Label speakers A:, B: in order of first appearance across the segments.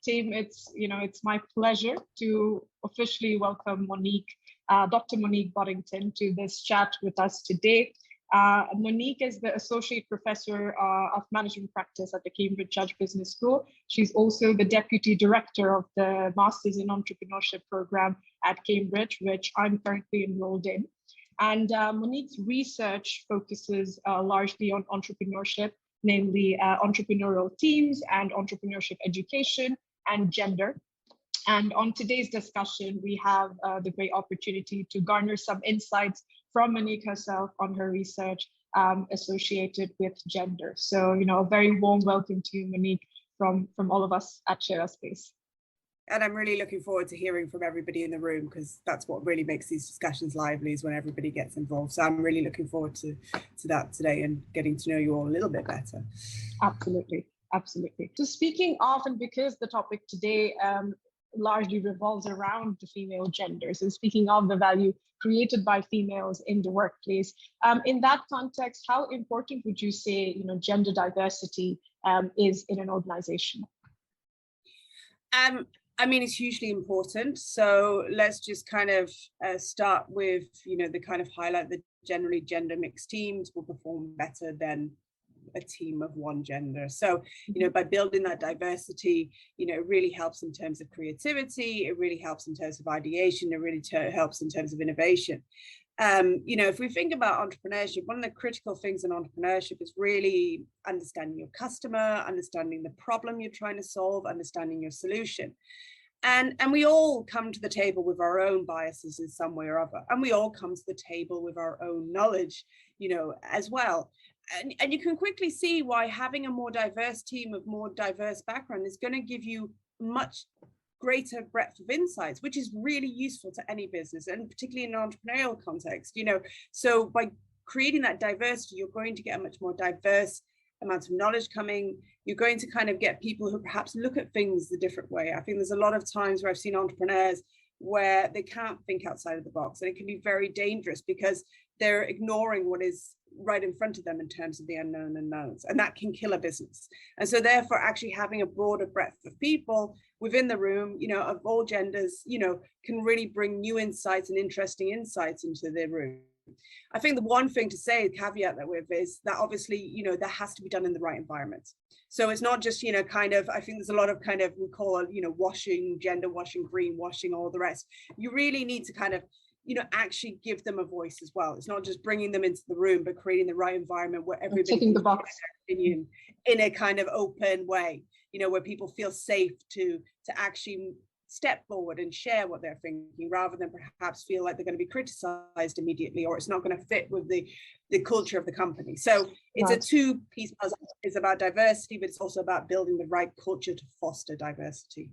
A: Team, it's my pleasure to officially welcome Dr. Monique Boddington to this chat with us today. Monique is the Associate Professor of Management Practice at the Cambridge Judge Business School. She's also the Deputy Director of the Masters in Entrepreneurship program at Cambridge, which I'm currently enrolled in. And Monique's research focuses largely on entrepreneurship, namely entrepreneurial teams and entrepreneurship education and gender. And on today's discussion, we have the great opportunity to garner some insights from Monique herself on her research associated with gender. So, a very warm welcome to you, Monique, from all of us at Sheraspace.
B: And I'm really looking forward to hearing from everybody in the room, because that's what really makes these discussions lively, is when everybody gets involved. So I'm really looking forward to that today and getting to know you all a little bit better.
A: Absolutely. So speaking of, and because the topic today largely revolves around the female genders, and speaking of the value created by females in the workplace, in that context, how important would you say, gender diversity is in an organization?
B: It's hugely important. So let's just kind of start with, the kind of highlight that generally gender mixed teams will perform better than a team of one gender. So, by building that diversity, it really helps in terms of creativity. It really helps in terms of ideation. It really helps in terms of innovation. If we think about entrepreneurship, one of the critical things in entrepreneurship is really understanding your customer, understanding the problem you're trying to solve, understanding your solution. And we all come to the table with our own biases in some way or other. And we all come to the table with our own knowledge, as well. And you can quickly see why having a more diverse team of more diverse background is going to give you much greater breadth of insights, which is really useful to any business, and particularly in an entrepreneurial context. So by creating that diversity, you're going to get a much more diverse amount of knowledge coming. You're going to kind of get people who perhaps look at things the different way. I think there's a lot of times where I've seen entrepreneurs where they can't think outside of the box, and it can be very dangerous because they're ignoring what is right in front of them in terms of the unknown unknowns, and that can kill a business. And so therefore, actually having a broader breadth of people within the room, of all genders, can really bring new insights and interesting insights into the room. I think the one thing to say, caveat that with, is that obviously, that has to be done in the right environment. So it's not just, I think there's a lot of kind of, we call it, washing, gender washing, greenwashing, all the rest. You really need to kind of, actually give them a voice as well. It's not just bringing them into the room, but creating the right environment where everybody can
A: the box
B: their opinion in a kind of open way, where people feel safe to actually step forward and share what they're thinking, rather than perhaps feel like they're going to be criticized immediately, or it's not going to fit with the culture of the company. So it's a two-piece puzzle. It's about diversity, but it's also about building the right culture to foster diversity.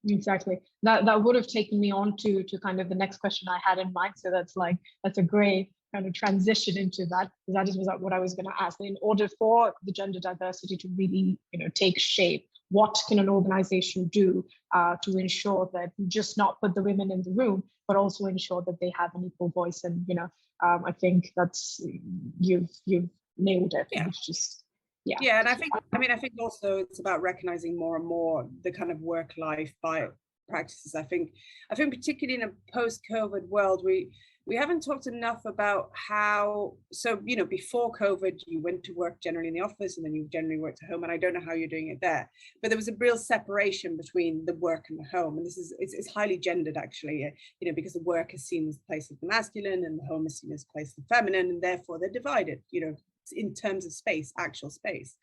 A: Exactly. That would have taken me on to kind of the next question I had in mind. So that's a great kind of transition into that, because that is what I was going to ask. In order for the gender diversity to really, take shape, what can an organization do to ensure that you just not put the women in the room, but also ensure that they have an equal voice? And I think that's you've nailed it.
B: Yeah.
A: It's just
B: and I think also it's about recognizing more and more the kind of work-life practices. I think particularly in a post-COVID world, we haven't talked enough about how, so, before COVID, you went to work generally in the office, and then you generally worked at home. And I don't know how you're doing it there, but there was a real separation between the work and the home. And it's highly gendered, actually, because the work is seen as the place of the masculine and the home is seen as the place of the feminine. And therefore they're divided, in terms of space, actual space.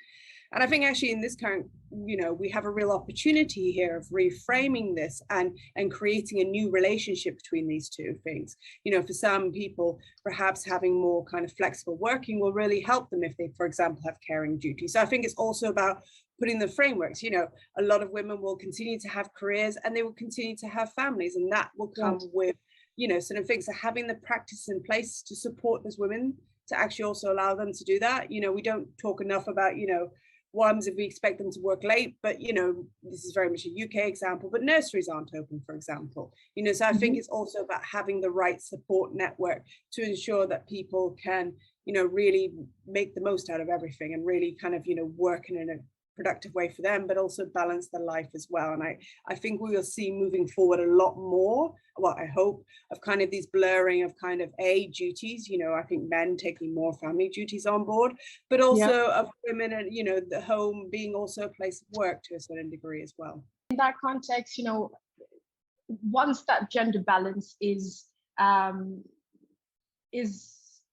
B: And I think actually in this current, we have a real opportunity here of reframing this and creating a new relationship between these two things. For some people, perhaps having more kind of flexible working will really help them if they, for example, have caring duties. So I think it's also about putting the frameworks. A lot of women will continue to have careers and they will continue to have families, and that will come with, sort of things. So having the practice in place to support those women, to actually also allow them to do that. We don't talk enough about, ones if we expect them to work late, but this is very much a UK example, but nurseries aren't open, for example. So I think it's also about having the right support network to ensure that people can, really make the most out of everything and really kind of, work in productive way for them, but also balance their life as well. And I think we will see moving forward a lot more, well, I hope, of kind of these blurring of kind of duties, you know, I think men taking more family duties on board, but also of women and, you know, the home being also a place of work to a certain degree as well.
A: In that context, you know, once that gender balance is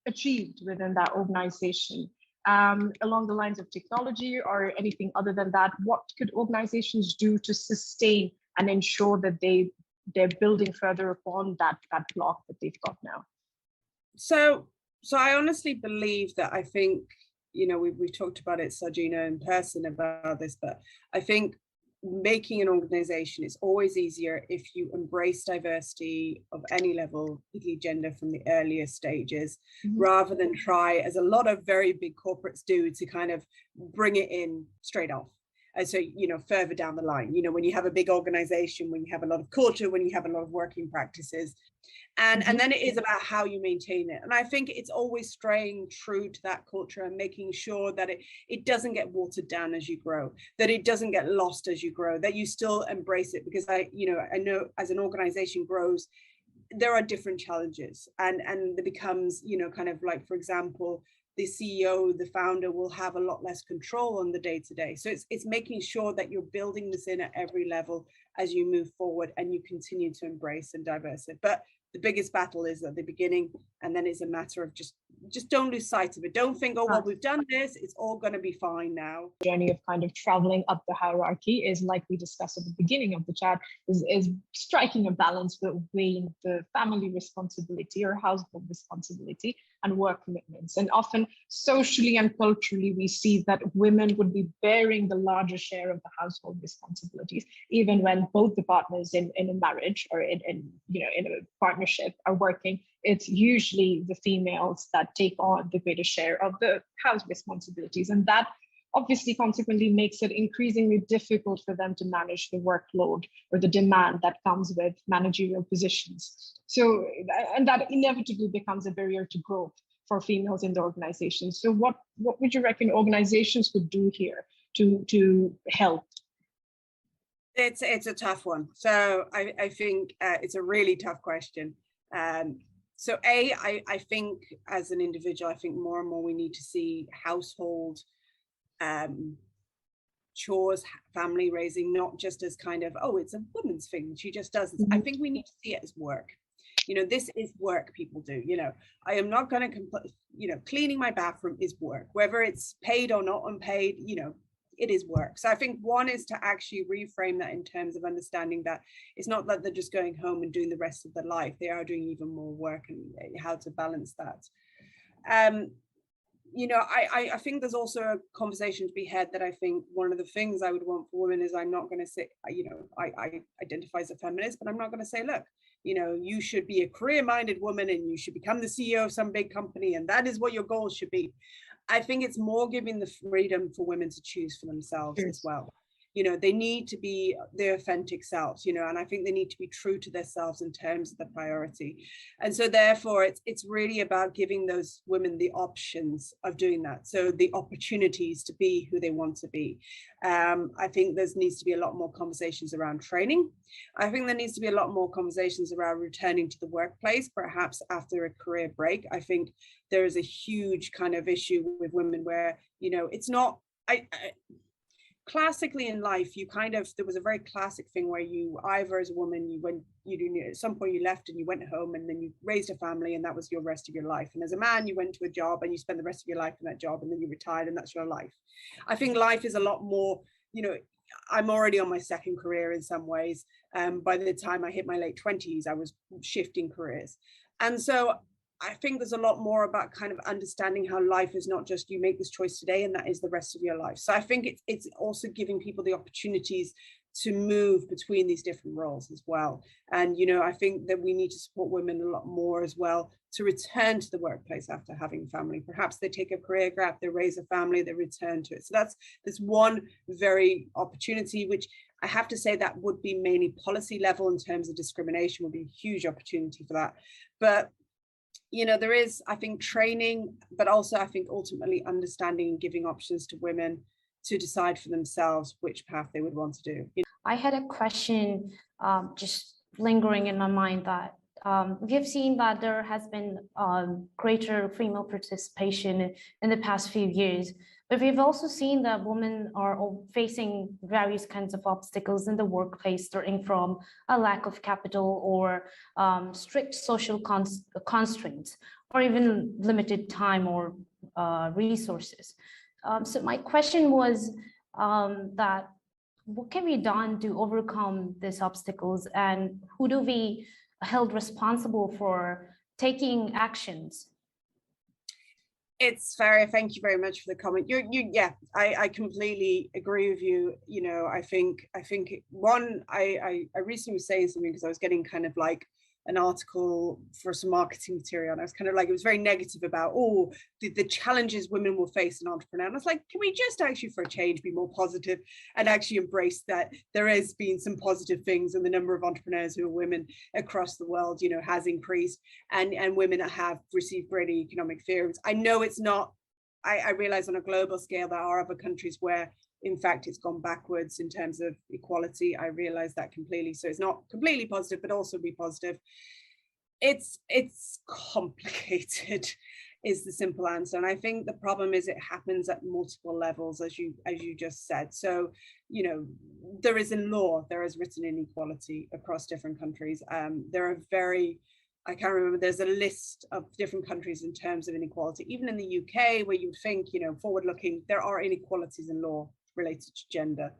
A: achieved within that organization, along the lines of technology or anything other than that, what could organizations do to sustain and ensure that they're building further upon that block that they've got now?
B: So I honestly believe that, I think, you know, we've talked about it, Sarjeena, in person about this, but I think making an organization is always easier if you embrace diversity of any level, particularly gender, from the earlier stages, rather than try, as a lot of very big corporates do, to kind of bring it in straight off. And so, you know, further down the line, you know, when you have a big organization, when you have a lot of culture, when you have a lot of working practices, and then it is about how you maintain it. And I think it's always staying true to that culture and making sure that it doesn't get watered down as you grow, that it doesn't get lost as you grow, that you still embrace it. Because I know as an organization grows, there are different challenges, and it becomes, you know, kind of like, for example, the CEO, the founder, will have a lot less control on the day-to-day. So it's making sure that you're building this in at every level as you move forward, and you continue to embrace and diverse it. But the biggest battle is at the beginning, and then it's a matter of just don't lose sight of it. Don't think, oh, well, we've done this, it's all going to be fine now.
A: Journey of kind of traveling up the hierarchy is, like we discussed at the beginning of the chat, is striking a balance between the family responsibility or household responsibility and work commitments. And often socially and culturally, we see that women would be bearing the larger share of the household responsibilities, even when both the partners in a marriage or in a partnership are working. It's usually the females that take on the greater share of the house responsibilities. And that obviously consequently makes it increasingly difficult for them to manage the workload or the demand that comes with managerial positions. So, and that inevitably becomes a barrier to growth for females in the organization. So what would you reckon organizations could do here to help?
B: It's a tough one. So I think it's a really tough question. So I think as an individual, I think more and more we need to see household chores, family raising, not just as kind of, oh, it's a woman's thing, she just does this. I think we need to see it as work. You know, this is work people do. You know, I am not going to, you know, cleaning my bathroom is work, whether it's paid or not unpaid, you know, it is work. So I think one is to actually reframe that in terms of understanding that it's not that they're just going home and doing the rest of their life. They are doing even more work, and how to balance that. You know, I think there's also a conversation to be had that I think one of the things I would want for women is, I'm not going to say, you know, I identify as a feminist, but I'm not going to say, look, you know, you should be a career-minded woman and you should become the CEO of some big company and that is what your goals should be. I think it's more giving the freedom for women to choose for themselves as well. You know, they need to be their authentic selves, you know, and I think they need to be true to themselves in terms of the priority. And so therefore, it's really about giving those women the options of doing that. So the opportunities to be who they want to be. I think there needs to be a lot more conversations around training. I think there needs to be a lot more conversations around returning to the workplace, perhaps after a career break. I think there is a huge kind of issue with women where, you know, it's not, classically in life, there was a very classic thing where you either as a woman, at some point you left and you went home and then you raised a family and that was your rest of your life. And as a man, you went to a job and you spent the rest of your life in that job and then you retired and that's your life. I think life is a lot more, you know, I'm already on my second career in some ways. By the time I hit my late 20s, I was shifting careers. And so I think there's a lot more about kind of understanding how life is not just you make this choice today and that is the rest of your life. So I think it's also giving people the opportunities to move between these different roles as well. And, you know, I think that we need to support women a lot more as well to return to the workplace after having family. Perhaps they take a career gap, they raise a family, they return to it. So that's one very opportunity, which I have to say that would be mainly policy level in terms of discrimination, would be a huge opportunity for that. But you know, there is, I think, training, but also I think ultimately understanding and giving options to women to decide for themselves which path they would want to do.
C: I had a question just lingering in my mind that we have seen that there has been greater female participation in the past few years, but we've also seen that women are facing various kinds of obstacles in the workplace, starting from a lack of capital or strict social constraints, or even limited time or resources. So my question was that what can be done to overcome these obstacles, and who do we held responsible for taking actions?
B: It's Farah, thank you very much for the comment. Yeah, I completely agree with you. You know, I think one, I recently was saying something because I was getting kind of like an article for some marketing material, and I was kind of like, it was very negative about the challenges women will face in entrepreneur. And I was like, can we just actually for a change be more positive and actually embrace that there has been some positive things, and the number of entrepreneurs who are women across the world, you know, has increased, and women that have received greater economic theories. I know it's not, I realize on a global scale there are other countries where in fact it's gone backwards in terms of equality. I realize that completely. So it's not completely positive, but also be positive. It's complicated is the simple answer. And I think the problem is it happens at multiple levels, as you just said. So, you know, there is in law, there is written inequality across different countries. There are I can't remember, there's a list of different countries in terms of inequality. Even in the UK, where you'd think, you know, forward looking, there are inequalities in law related to gender.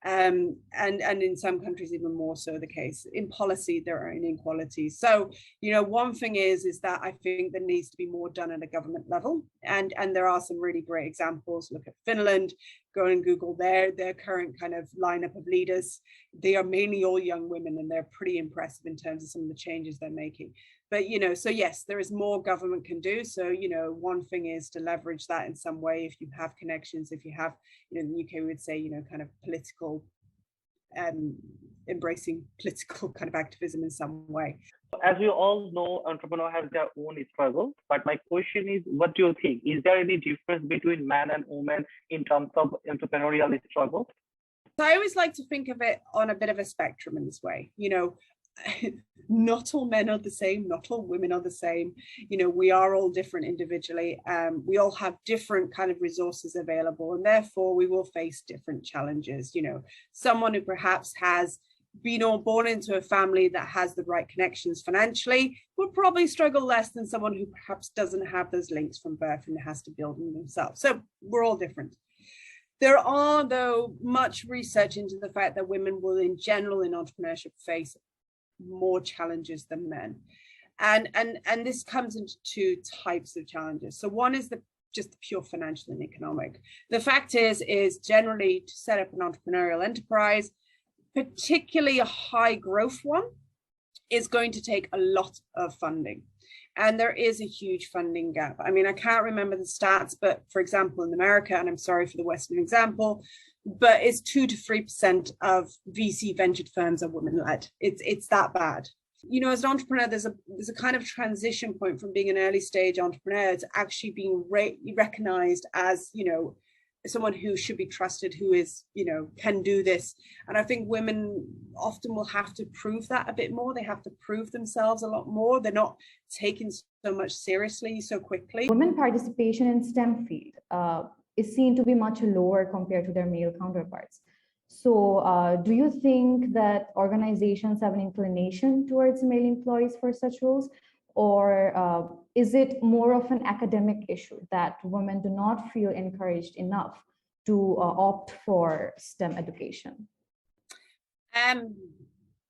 B: And in some countries even more so the case. In policy, there are inequalities. So, you know, one thing is that I think there needs to be more done at a government level. And there are some really great examples. Look at Finland, go and Google their current kind of lineup of leaders. They are mainly all young women, and they're pretty impressive in terms of some of the changes they're making. But, you know, so yes, there is more government can do. So, you know, one thing is to leverage that in some way. If you have connections, if you have, you know, in the UK, we would say, you know, kind of political, embracing political kind of activism in some way.
D: As we all know, entrepreneurs have their own struggles. But my question is, what do you think? Is there any difference between man and woman in terms of entrepreneurial struggles?
B: So I always like to think of it on a bit of a spectrum in this way. You know, not all men are the same, not all women are the same. You know, we are all different individually. We all have different kind of resources available, and therefore we will face different challenges. You know, someone who perhaps has been all born into a family that has the right connections financially will probably struggle less than someone who perhaps doesn't have those links from birth and has to build them themselves. So we're all different. There are, though, much research into the fact that women will in general in entrepreneurship face more challenges than men, and this comes into two types of challenges. So one is just the pure financial and economic. The fact is generally to set up an entrepreneurial enterprise, particularly a high growth one, is going to take a lot of funding, and there is a huge funding gap. I mean, I can't remember the stats, but for example in America, and I'm sorry for the Western example, but it's 2 to 3% of VC ventured firms are women-led. It's that bad. You know, as an entrepreneur, there's a kind of transition point from being an early stage entrepreneur to actually being recognized as, you know, someone who should be trusted, who is, you know, can do this. And I think women often will have to prove that a bit more. They have to prove themselves a lot more. They're not taken so much seriously so quickly.
E: Women participation in STEM field is seen to be much lower compared to their male counterparts. So do you think that organizations have an inclination towards male employees for such roles? Or is it more of an academic issue that women do not feel encouraged enough to opt for STEM education?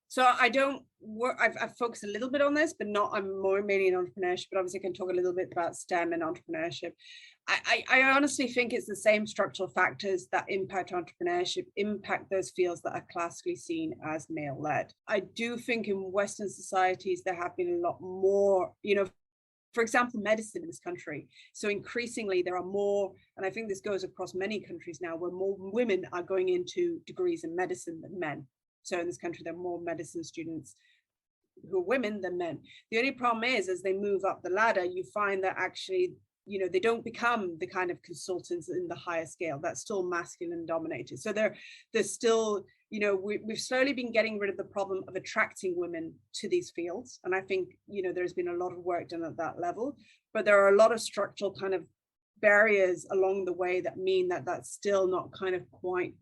B: So I don't work, I've focused a little bit on this, but not, I'm more mainly in entrepreneurship, but obviously I can talk a little bit about STEM and entrepreneurship. I honestly think it's the same structural factors that impact entrepreneurship, impact those fields that are classically seen as male-led. I do think in Western societies, there have been a lot more, you know, for example, medicine in this country. So increasingly there are more, and I think this goes across many countries now, where more women are going into degrees in medicine than men. So in this country, there are more medicine students who are women than men. The only problem is, as they move up the ladder, you find that actually they don't become the kind of consultants in the higher scale. That's still masculine dominated. So there's still, we've slowly been getting rid of the problem of attracting women to these fields. And I think, there's been a lot of work done at that level, but there are a lot of structural kind of barriers along the way that mean that that's still not kind of quite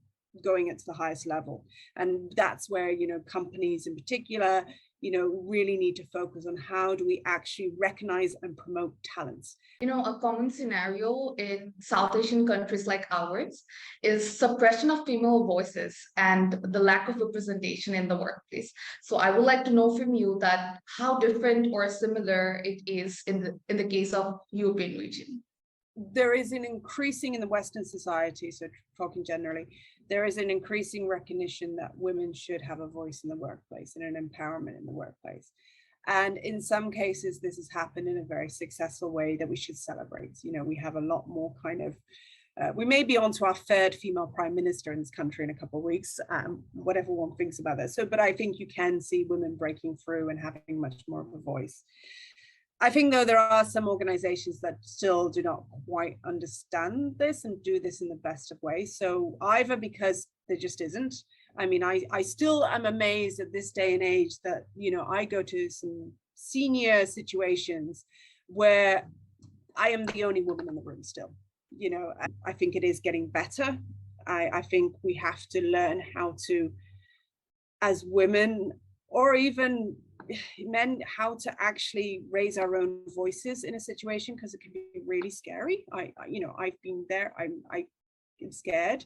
B: going at the highest level. And that's where, companies in particular, really need to focus on how do we actually recognize and promote talents.
F: A common scenario in South Asian countries like ours is suppression of female voices and the lack of representation in the workplace. So I would like to know from you that how different or similar it is in the case of European region.
B: There is an increasing in the Western society, so talking generally, there is an increasing recognition that women should have a voice in the workplace and an empowerment in the workplace. And in some cases, this has happened in a very successful way that we should celebrate. We have a lot more kind of, we may be on to our third female prime minister in this country in a couple of weeks, whatever one thinks about that. So, but I think you can see women breaking through and having much more of a voice. I think, though, there are some organizations that still do not quite understand this and do this in the best of ways. So either because there just isn't. I mean, I still am amazed at this day and age that, I go to some senior situations where I am the only woman in the room still. I think it is getting better. I think we have to learn how to, as women or even men, how to actually raise our own voices in a situation, because it can be really scary. I've been there. I'm scared,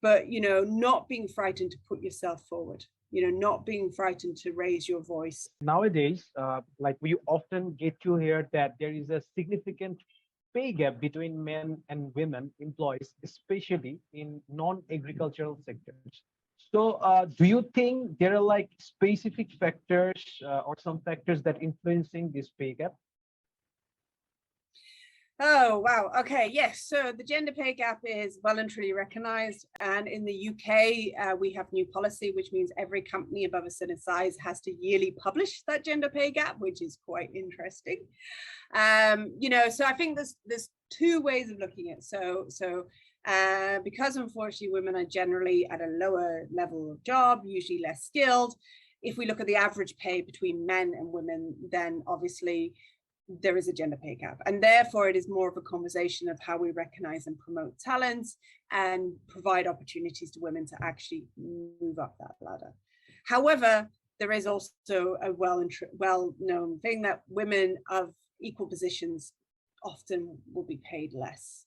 B: but not being frightened to put yourself forward. Not being frightened to raise your voice.
G: Nowadays, like we often get to hear that there is a significant pay gap between men and women employees, especially in non-agricultural sectors. So do you think there are like specific factors or some factors that influencing this pay gap?
B: Oh, wow. Okay. Yes. So the gender pay gap is well and truly recognized. And in the UK, we have new policy, which means every company above a certain size has to yearly publish that gender pay gap, which is quite interesting. So I think there's two ways of looking at it. So because unfortunately women are generally at a lower level of job, usually less skilled. If we look at the average pay between men and women, then obviously there is a gender pay gap, and therefore it is more of a conversation of how we recognize and promote talents and provide opportunities to women to actually move up that ladder. However, there is also a well-known thing that women of equal positions often will be paid less.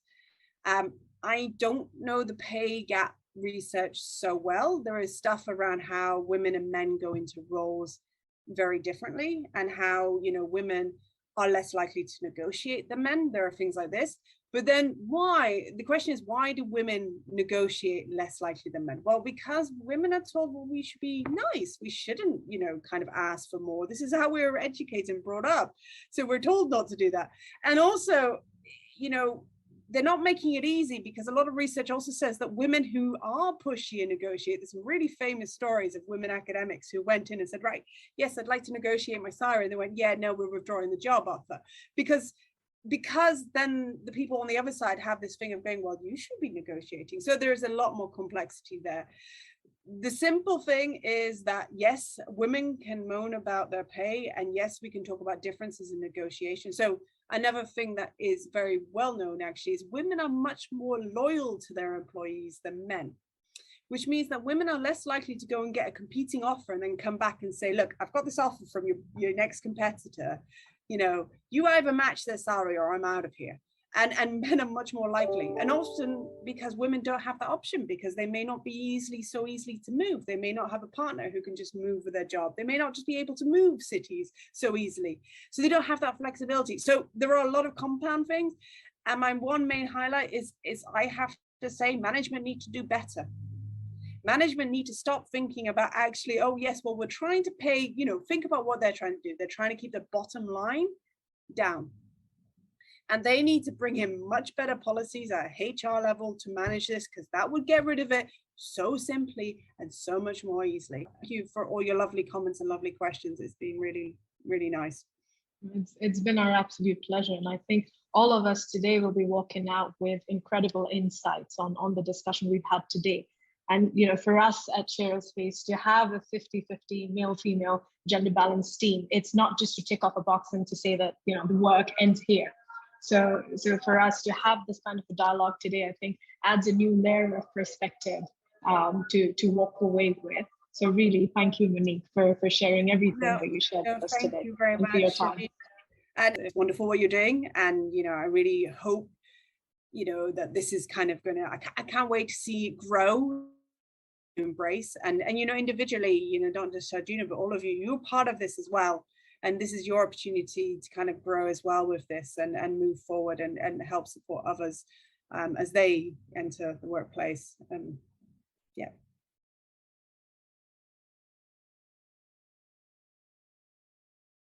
B: I don't know the pay gap research so well. There is stuff around how women and men go into roles very differently, and how women are less likely to negotiate than men. There are things like this. But then why? The question is, why do women negotiate less likely than men? Well, because women are told, well, we should be nice. We shouldn't, kind of ask for more. This is how we were educated and brought up. So we're told not to do that. And also, they're not making it easy, because a lot of research also says that women who are pushy and negotiate, there's some really famous stories of women academics who went in and said, right, yes, I'd like to negotiate my salary. And they went, yeah, no, we're withdrawing the job offer. Because then the people on the other side have this thing of going, well, you should be negotiating. So there's a lot more complexity there. The simple thing is that, yes, women can moan about their pay, and yes, we can talk about differences in negotiation. So another thing that is very well known actually is women are much more loyal to their employees than men, which means that women are less likely to go and get a competing offer and then come back and say, look, I've got this offer from your next competitor. You either match their salary or I'm out of here. And men are much more likely, and often because women don't have the option, because they may not be so easily to move. They may not have a partner who can just move with their job. They may not just be able to move cities so easily. So they don't have that flexibility. So there are a lot of compound things. And my one main highlight is I have to say management need to do better. Management need to stop thinking about actually, oh yes, well, we're trying to pay, think about what they're trying to do. They're trying to keep the bottom line down. And they need to bring in much better policies at HR level to manage this, because that would get rid of it so simply and so much more easily. Thank you for all your lovely comments and lovely questions. It's been really, really nice.
A: It's been our absolute pleasure. And I think all of us today will be walking out with incredible insights on the discussion we've had today. And for us at Sheraspace to have a 50-50 male-female gender balanced team, it's not just to tick off a box and to say that the work ends here. So for us to have this kind of a dialogue today, I think adds a new layer of perspective to walk away with. So really, thank you, Monique, for sharing everything that you shared with us today.
B: Thank you very much
A: for your time.
B: And it's wonderful what you're doing. And I really hope that this is kind of I can't wait to see it grow, embrace, and individually, not just Sarjeena, but all of you, you're part of this as well. And this is your opportunity to kind of grow as well with this and move forward and help support others as they enter the workplace. Yeah.